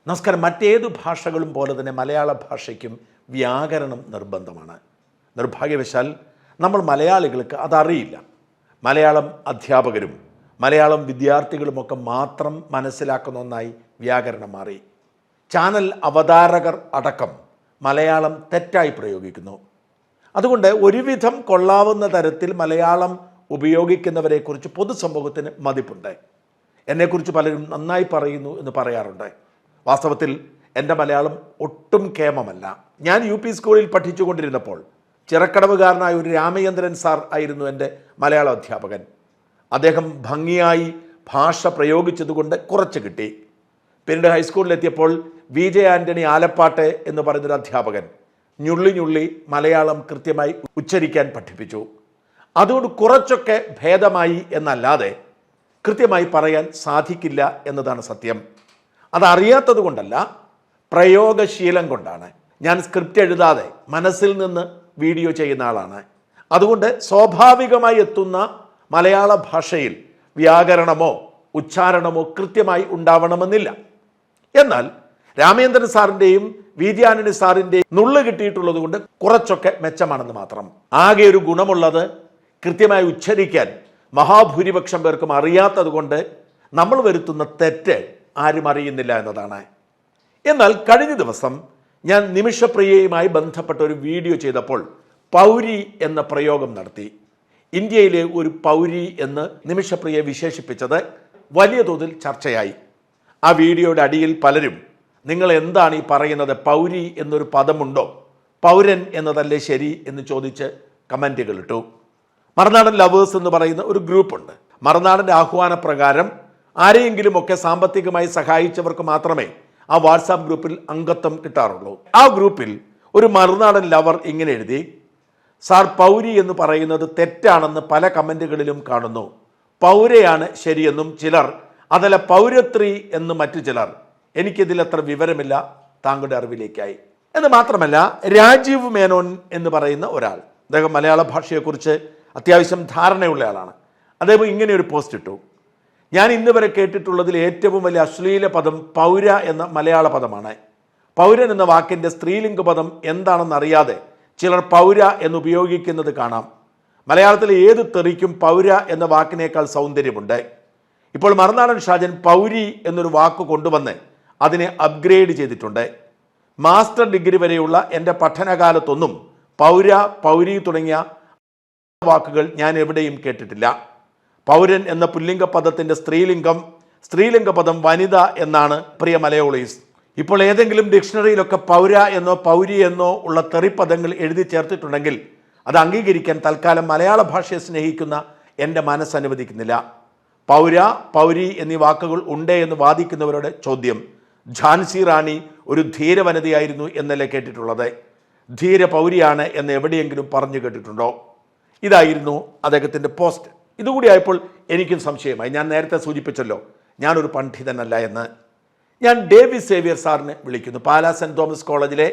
നമസ്കാരം. മറ്റേതു ഭാഷകളും പോലെ തന്നെ മലയാള ഭാഷയ്ക്കും വ്യാകരണം നിർബന്ധമാണ്. നിർഭാഗ്യവശാൽ നമ്മൾ മലയാളികൾക്ക് അതറിയില്ല. മലയാളം അധ്യാപകരും മലയാളം വിദ്യാർത്ഥികളുമൊക്കെ മാത്രം മനസ്സിലാക്കുന്ന ഒന്നായി വ്യാകരണം മാറി. ചാനൽ അവതാരകർ അടക്കം മലയാളം തെറ്റായി പ്രയോഗിക്കുന്നു. അതുകൊണ്ട് ഒരുവിധം കൊള്ളാവുന്ന തരത്തിൽ മലയാളം ഉപയോഗിക്കുന്നവരെക്കുറിച്ച് പൊതുസമൂഹത്തിന് മതിപ്പുണ്ട്. എന്നെക്കുറിച്ച് പലരും നന്നായി പറയുന്നു എന്ന് പറയാറുണ്ട്. വാസ്തവത്തിൽ എൻ്റെ മലയാളം ഒട്ടും കേമമല്ല. ഞാൻ UP സ്കൂളിൽ പഠിച്ചുകൊണ്ടിരുന്നപ്പോൾ ചിറക്കടവുകാരനായ ഒരു രാമചന്ദ്രൻ സാർ ആയിരുന്നു എൻ്റെ മലയാള അധ്യാപകൻ. അദ്ദേഹം ഭംഗിയായി ഭാഷ പ്രയോഗിച്ചതുകൊണ്ട് കുറച്ച് കിട്ടി. പിന്നീട് ഹൈസ്കൂളിലെത്തിയപ്പോൾ VJ ആൻ്റണി ആലപ്പാട്ട് എന്ന് പറയുന്നൊരു അധ്യാപകൻ ഞുള്ളി മലയാളം കൃത്യമായി ഉച്ചരിക്കാൻ പഠിപ്പിച്ചു. അതുകൊണ്ട് കുറച്ചൊക്കെ ഭേദമായി എന്നല്ലാതെ കൃത്യമായി പറയാൻ സാധിക്കില്ല എന്നതാണ് സത്യം. അതറിയാത്തത് കൊണ്ടല്ല, പ്രയോഗശീലം കൊണ്ടാണ്. ഞാൻ സ്ക്രിപ്റ്റ് എഴുതാതെ മനസ്സിൽ നിന്ന് വീഡിയോ ചെയ്യുന്ന ആളാണ്. അതുകൊണ്ട് സ്വാഭാവികമായി എത്തുന്ന മലയാള ഭാഷയിൽ വ്യാകരണമോ ഉച്ചാരണമോ കൃത്യമായി ഉണ്ടാവണമെന്നില്ല. എന്നാൽ രാമചന്ദ്രൻ സാറിൻ്റെയും VJ ആൻ്റണി സാറിൻ്റെയും നുള്ളു കിട്ടിയിട്ടുള്ളത് കൊണ്ട് കുറച്ചൊക്കെ മെച്ചമാണെന്ന് മാത്രം. ആകെ ഒരു ഗുണമുള്ളത് കൃത്യമായി ഉച്ചരിക്കാൻ മഹാഭൂരിപക്ഷം പേർക്കും അറിയാത്തത് കൊണ്ട് നമ്മൾ വരുത്തുന്ന തെറ്റ് ആരും അറിയുന്നില്ല എന്നതാണ്. എന്നാൽ കഴിഞ്ഞ ദിവസം ഞാൻ നിമിഷപ്രിയയുമായി ബന്ധപ്പെട്ട ഒരു വീഡിയോ ചെയ്തപ്പോൾ പൗരി എന്ന പ്രയോഗം നടത്തി. ഇന്ത്യയിലെ ഒരു പൗരി എന്ന് നിമിഷപ്രിയ വിശേഷിപ്പിച്ചത് വലിയ തോതിൽ ചർച്ചയായി. ആ വീഡിയോയുടെ അടിയിൽ പലരും നിങ്ങൾ എന്താണ് ഈ പറയുന്നത്, പൗരി എന്നൊരു പദമുണ്ടോ, പൗരൻ എന്നതല്ലേ ശരി എന്ന് ചോദിച്ച് കമൻറ്റുകൾ ഇട്ടു. മറുനാടൻ ലവേഴ്സ് എന്ന് പറയുന്ന ഒരു ഗ്രൂപ്പുണ്ട്. മറുനാടൻ്റെ ആഹ്വാനപ്രകാരം ആരെയെങ്കിലുമൊക്കെ സാമ്പത്തികമായി സഹായിച്ചവർക്ക് മാത്രമേ ആ വാട്സാപ്പ് ഗ്രൂപ്പിൽ അംഗത്വം കിട്ടാറുള്ളൂ. ആ ഗ്രൂപ്പിൽ ഒരു മറുനാടൻ ലവർ ഇങ്ങനെ എഴുതി, സാർ പൗരി എന്ന് പറയുന്നത് തെറ്റാണെന്ന് പല കമൻറ്റുകളിലും കാണുന്നു. പൗരയാണ് ശരിയെന്നും ചിലർ, അതല്ല പൗരത്രി എന്നും മറ്റു ചിലർ. എനിക്കിതിലത്ര വിവരമില്ല, താങ്കളുടെ അറിവിലേക്കായി. എന്ന് മാത്രമല്ല, രാജീവ് മേനോൻ എന്ന് പറയുന്ന ഒരാൾ, അദ്ദേഹം മലയാള ഭാഷയെക്കുറിച്ച് അത്യാവശ്യം ധാരണയുള്ള ആളാണ്. അദ്ദേഹം ഇങ്ങനെ ഒരു പോസ്റ്റ് ഇട്ടു, ഞാൻ ഇന്ന് വരെ കേട്ടിട്ടുള്ളതിൽ ഏറ്റവും വലിയ അശ്ലീല പദം പൗര എന്ന മലയാള പദമാണ്. പൗരൻ എന്ന വാക്കിൻ്റെ സ്ത്രീലിംഗ പദം എന്താണെന്നറിയാതെ ചിലർ പൗര എന്ന് ഉപയോഗിക്കുന്നത് കാണാം. മലയാളത്തിലെ ഏത് തെറിക്കും പൗര എന്ന വാക്കിനേക്കാൾ സൗന്ദര്യമുണ്ട്. ഇപ്പോൾ മറുനാടൻ ഷാജൻ പൗരി എന്നൊരു വാക്ക് കൊണ്ടുവന്ന് അതിനെ അപ്ഗ്രേഡ് ചെയ്തിട്ടുണ്ട്. മാസ്റ്റർ ഡിഗ്രി വരെയുള്ള എൻ്റെ പഠനകാലത്തൊന്നും പൗര, പൗരി തുടങ്ങിയ വാക്കുകൾ ഞാൻ എവിടെയും കേട്ടിട്ടില്ല. പൗരൻ എന്ന പുല്ലിംഗ പദത്തിൻ്റെ സ്ത്രീലിംഗ പദം വനിത എന്നാണ് പ്രിയ മലയാളീസ്. ഇപ്പോൾ ഏതെങ്കിലും ഡിക്ഷണറിയിലൊക്കെ പൗര എന്നോ പൗരി എന്നോ ഉള്ള തെറിപ്പദങ്ങൾ എഴുതി ചേർത്തിട്ടുണ്ടെങ്കിൽ അത് അംഗീകരിക്കാൻ തൽക്കാലം മലയാള ഭാഷയെ സ്നേഹിക്കുന്ന എൻ്റെ മനസ്സ് അനുവദിക്കുന്നില്ല. പൗര, പൗരി എന്നീ വാക്കുകൾ ഉണ്ടേ എന്ന് വാദിക്കുന്നവരുടെ ചോദ്യം, ഝാൻസി റാണി ഒരു ധീരവനിതയായിരുന്നു എന്നല്ലേ കേട്ടിട്ടുള്ളത്, ധീര പൗരിയാണ് എന്ന് എവിടെയെങ്കിലും പറഞ്ഞു കേട്ടിട്ടുണ്ടോ? ഇതായിരുന്നു അദ്ദേഹത്തിൻ്റെ പോസ്റ്റ്. ഇതുകൂടി ആയപ്പോൾ എനിക്കും സംശയമായി. ഞാൻ നേരത്തെ സൂചിപ്പിച്ചല്ലോ, ഞാനൊരു പണ്ഡിതനല്ല എന്ന്. ഞാൻ ഡേവിഡ് സേവ്യർ സാറിനെ വിളിക്കുന്നു. പാലാ സെൻറ് തോമസ് കോളേജിലെ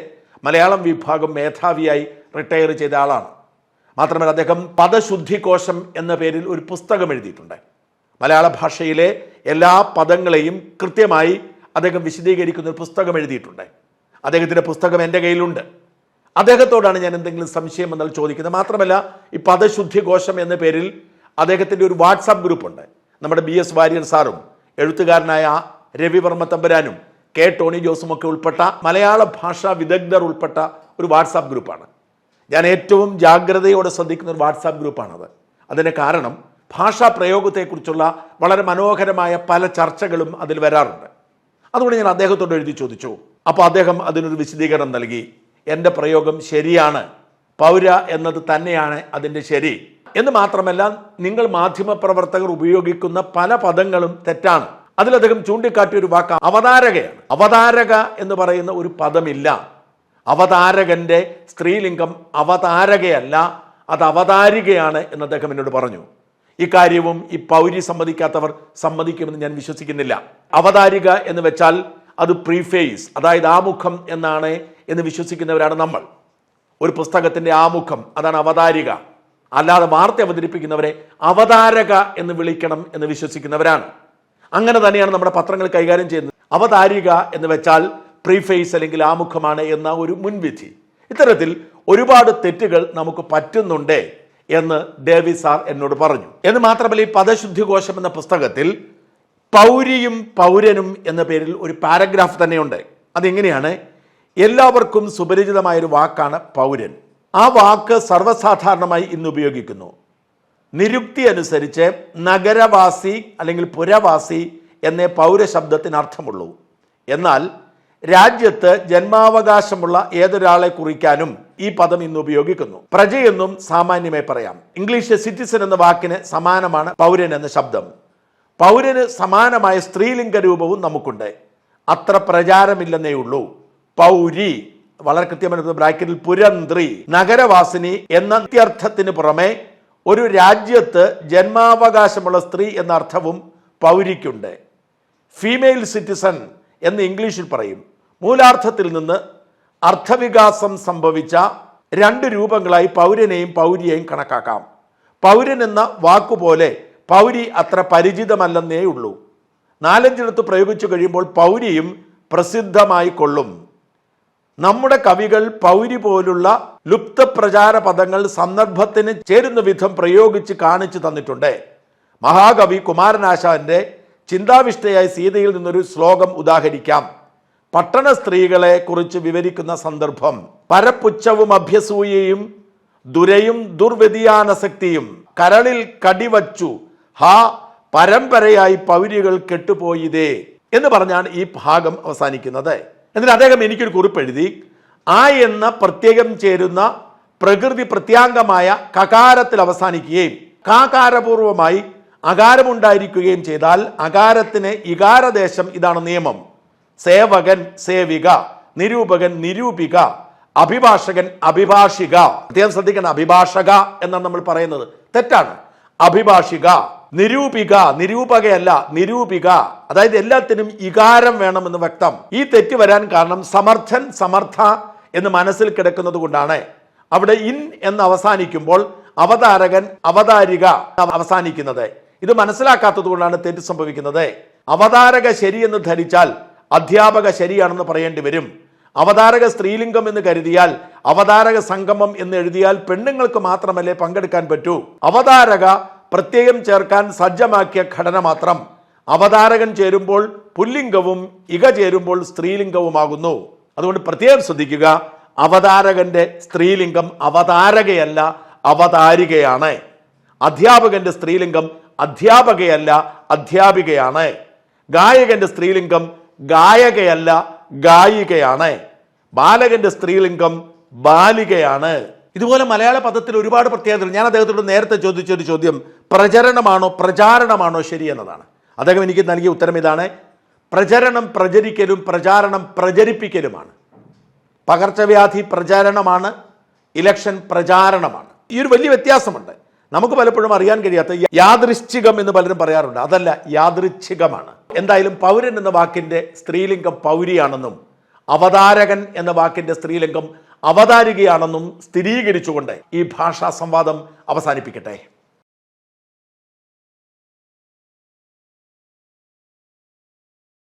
മലയാളം വിഭാഗം മേധാവിയായി റിട്ടയർ ചെയ്ത ആളാണ്. മാത്രമല്ല അദ്ദേഹം പദശുദ്ധികോശം എന്ന പേരിൽ ഒരു പുസ്തകം എഴുതിയിട്ടുണ്ട്. മലയാള ഭാഷയിലെ എല്ലാ പദങ്ങളെയും കൃത്യമായി അദ്ദേഹം വിശദീകരിക്കുന്ന ഒരു പുസ്തകം എഴുതിയിട്ടുണ്ട്. അദ്ദേഹത്തിൻ്റെ പുസ്തകം എൻ്റെ കയ്യിലുണ്ട്. അദ്ദേഹത്തോടാണ് ഞാൻ എന്തെങ്കിലും സംശയം എന്നാൽ ചോദിക്കുന്നത്. മാത്രമല്ല ഈ പദശുദ്ധികോശം എന്ന പേരിൽ അദ്ദേഹത്തിൻ്റെ ഒരു വാട്സാപ്പ് ഗ്രൂപ്പുണ്ട്. നമ്മുടെ BS വാര്യർ സാറും എഴുത്തുകാരനായ രവിവർമ്മ തമ്പുരാനും K ടോണി ജോസും ഒക്കെ ഉൾപ്പെട്ട മലയാള ഭാഷാ വിദഗ്ധർ ഉൾപ്പെട്ട ഒരു വാട്സാപ്പ് ഗ്രൂപ്പാണ്. ഞാൻ ഏറ്റവും ജാഗ്രതയോടെ ശ്രദ്ധിക്കുന്ന ഒരു വാട്സാപ്പ് ഗ്രൂപ്പാണത്. അതിന് കാരണം ഭാഷാ പ്രയോഗത്തെക്കുറിച്ചുള്ള വളരെ മനോഹരമായ പല ചർച്ചകളും അതിൽ വരാറുണ്ട്. അതുകൊണ്ട് ഞാൻ അദ്ദേഹത്തോട് എഴുതി ചോദിച്ചു. അപ്പോൾ അദ്ദേഹം അതിനൊരു വിശദീകരണം നൽകി. എൻ്റെ പ്രയോഗം ശരിയാണ്, പൗര എന്നത് തന്നെയാണ് അതിൻ്റെ ശരി എന്ന് മാത്രമല്ല, നിങ്ങൾ മാധ്യമപ്രവർത്തകർ ഉപയോഗിക്കുന്ന പല പദങ്ങളും തെറ്റാണ്. അതിൽ അദ്ദേഹം ചൂണ്ടിക്കാട്ടിയ ഒരു വാക്ക് അവതാരകയാണ്. അവതാരക എന്ന് പറയുന്ന ഒരു പദമില്ല. അവതാരകന്റെ സ്ത്രീലിംഗം അവതാരകയല്ല, അത് അവതാരികയാണ് എന്ന് അദ്ദേഹം എന്നോട് പറഞ്ഞു. ഇക്കാര്യവും ഈ പൗരി സമ്മതിക്കാത്തവർ സമ്മതിക്കുമെന്ന് ഞാൻ വിശ്വസിക്കുന്നില്ല. അവതാരിക എന്ന് വെച്ചാൽ അത് പ്രീഫേസ്, അതായത് ആമുഖം എന്നാണ് എന്ന് വിശ്വസിക്കുന്നവരാണ് നമ്മൾ. ഒരു പുസ്തകത്തിൻ്റെ ആമുഖം അതാണ് അവതാരിക. അല്ലാതെ വാർത്ത അവതരിപ്പിക്കുന്നവരെ അവതാരക എന്ന് വിളിക്കണം എന്ന് വിശ്വസിക്കുന്നവരാണ്. അങ്ങനെ തന്നെയാണ് നമ്മുടെ പത്രങ്ങൾ കൈകാര്യം ചെയ്യുന്നത്. അവതാരിക എന്ന് വെച്ചാൽ പ്രീഫേസ് അല്ലെങ്കിൽ ആമുഖമാണ് എന്ന ഒരു മുൻവിധി. ഇത്തരത്തിൽ ഒരുപാട് തെറ്റുകൾ നമുക്ക് പറ്റുന്നുണ്ട് എന്ന് ഡേവിസ് സാർ എന്നോട് പറഞ്ഞു. എന്ന് മാത്രമല്ല, ഈ പദശുദ്ധികോശം എന്ന പുസ്തകത്തിൽ പൗരിയും പൗരനും എന്ന പേരിൽ ഒരു പാരഗ്രാഫ് തന്നെയുണ്ട്. അതെങ്ങനെയാണ്? എല്ലാവർക്കും സുപരിചിതമായൊരു വാക്കാണ് പൗരൻ. ആ വാക്ക് സർവ്വസാധാരണമായി ഇന്ന് ഉപയോഗിക്കുന്നു. നിരുക്തി അനുസരിച്ച് നഗരവാസി അല്ലെങ്കിൽ പുരവാസി എന്നേ പൗരശബ്ദത്തിന് അർത്ഥമുള്ളൂ. എന്നാൽ രാജ്യത്ത് ജന്മാവകാശമുള്ള ഏതൊരാളെ കുറിക്കാനും ഈ പദം ഇന്ന് ഉപയോഗിക്കുന്നു. പ്രജയെന്നും സാമാന്യമായി പറയാം. ഇംഗ്ലീഷ് സിറ്റിസൺ എന്ന വാക്കിന് സമാനമാണ് പൗരൻ എന്ന ശബ്ദം. പൗരന് സമാനമായ സ്ത്രീലിംഗ രൂപവും നമുക്കുണ്ട്. അത്ര പ്രചാരമില്ലെന്നേ ഉള്ളൂ. പൗരി, വളരെ കൃത്യമായി ബ്രാക്കറ്റിൽ പുരന്ത്രി, നഗരവാസിനി എന്ന അർത്ഥത്തിന് പുറമെ ഒരു രാജ്യത്ത് ജന്മാവകാശമുള്ള സ്ത്രീ എന്ന അർത്ഥവും പൗരിക്കുണ്ട്. ഫീമെയിൽ സിറ്റിസൺ എന്ന് ഇംഗ്ലീഷിൽ പറയും. മൂലാർത്ഥത്തിൽ നിന്ന് അർത്ഥവികാസം സംഭവിച്ച രണ്ട് രൂപങ്ങളായി പൗരനെയും പൗരിയെയും കണക്കാക്കാം. പൗരൻ എന്ന വാക്കുപോലെ പൗരി അത്ര പരിചിതമല്ലെന്നേ ഉള്ളൂ. 4-5 പ്രയോഗിച്ചു കഴിയുമ്പോൾ പൗരിയും പ്രസിദ്ധമായി കൊള്ളും. നമ്മുടെ കവികൾ പൗരി പോലുള്ള ലുപ്തപ്രചാര പദങ്ങൾ സന്ദർഭത്തിന് ചേരുന്ന വിധം പ്രയോഗിച്ച് കാണിച്ചു തന്നിട്ടുണ്ട്. മഹാകവി കുമാരനാശാന്റെ ചിന്താവിഷ്ടയായ സീതയിൽ നിന്നൊരു ശ്ലോകം ഉദാഹരിക്കാം. പട്ടണ സ്ത്രീകളെ കുറിച്ച് വിവരിക്കുന്ന സന്ദർഭം: പരപുച്ഛവും അഭ്യസൂയയും ദുരയും ദുർവ്യതിയാനസക്തിയും കരളിൽ കടിവച്ചു ഹാ പരമ്പരയായി പൗരികൾ കെട്ടുപോയിതേ എന്ന് പറഞ്ഞാണ് ഈ ഭാഗം അവസാനിക്കുന്നത്. എന്നിട്ട് അദ്ദേഹം എനിക്കൊരു കുറിപ്പ് എഴുതി. ആ എന്ന പ്രത്യേകം ചേരുന്ന പ്രകൃതി പ്രത്യാംഗമായ കകാരത്തിൽ അവസാനിക്കുകയും കാകാരപൂർവമായി അകാരമുണ്ടായിരിക്കുകയും ചെയ്താൽ അകാരത്തിന് ഇകാരദേശം. ഇതാണ് നിയമം. സേവകൻ സേവിക, നിരൂപകൻ നിരൂപിക, അഭിഭാഷകൻ അഭിഭാഷിക. പ്രത്യേകം ശ്രദ്ധിക്കണം, അഭിഭാഷക എന്നാണ് നമ്മൾ പറയുന്നത്, തെറ്റാണ്. അഭിഭാഷിക. നിരൂപിക, നിരൂപകയല്ല നിരൂപിക. അതായത് എല്ലാത്തിനും ഇകാരം വേണമെന്ന് വ്യക്തം. ഈ തെറ്റ് വരാൻ കാരണം സമർത്ഥൻ സമർത്ഥ എന്ന് മനസ്സിൽ കിടക്കുന്നത് കൊണ്ടാണ്. അവിടെ ഇൻ എന്ന് അവസാനിക്കുമ്പോൾ അവതാരകൻ അവതാരിക അവസാനിക്കുന്നത്. ഇത് മനസ്സിലാക്കാത്തത് കൊണ്ടാണ് തെറ്റ് സംഭവിക്കുന്നത്. അവതാരക ശരിയെന്ന് ധരിച്ചാൽ അധ്യാപക ശരിയാണെന്ന് പറയേണ്ടി വരും. അവതാരക സ്ത്രീലിംഗം എന്ന് കരുതിയാൽ അവതാരക സംഗമം എന്ന് എഴുതിയാൽ പെണ്ണുങ്ങൾക്ക് മാത്രമല്ലേ പങ്കെടുക്കാൻ പറ്റൂ. അവതാരക പ്രത്യേകം ചേർക്കാൻ സജ്ജമാക്കിയ ഘടന മാത്രം. അവതാരകൻ ചേരുമ്പോൾ പുല്ലിംഗവും ഇക ചേരുമ്പോൾ സ്ത്രീലിംഗവുമാകുന്നു. അതുകൊണ്ട് പ്രത്യേകം ശ്രദ്ധിക്കുക, അവതാരകന്റെ സ്ത്രീലിംഗം അവതാരകയല്ല അവതാരികയാണ്. അധ്യാപകന്റെ സ്ത്രീലിംഗം അധ്യാപകയല്ല അധ്യാപികയാണ്. ഗായകന്റെ സ്ത്രീലിംഗം ഗായകയല്ല ഗായികയാണ്. ബാലകന്റെ സ്ത്രീലിംഗം ബാലികയാണ്. ഇതുപോലെ മലയാള പദത്തിൽ ഒരുപാട് പ്രത്യേകതകൾ. ഞാൻ അദ്ദേഹത്തോട് നേരത്തെ ചോദിച്ചൊരു ചോദ്യം പ്രചരണമാണോ പ്രചാരണമാണോ ശരി എന്നതാണ്. അദ്ദേഹം എനിക്ക് നൽകിയ ഉത്തരം ഇതാണ്: പ്രചരണം പ്രചരിക്കലും പ്രചാരണം പ്രചരിപ്പിക്കലുമാണ്. പകർച്ചവ്യാധി പ്രചാരണമാണ്, ഇലക്ഷൻ പ്രചാരണമാണ്. ഈ ഒരു വലിയ വ്യത്യാസമുണ്ട്. നമുക്ക് പലപ്പോഴും അറിയാൻ കഴിയാത്ത യാദൃശ്ചികം എന്ന് പലരും പറയാറുണ്ട്. അതല്ല, യാദൃച്ഛികമാണ്. എന്തായാലും പൗരൻ എന്ന വാക്കിന്റെ സ്ത്രീലിംഗം പൗരിയാണെന്നും അവതാരകൻ എന്ന വാക്കിന്റെ സ്ത്രീലിംഗം അവതാരികയാണെന്നും സ്ഥിരീകരിച്ചുകൊണ്ട് ഈ ഭാഷാ സംവാദം അവസാനിപ്പിക്കട്ടെ.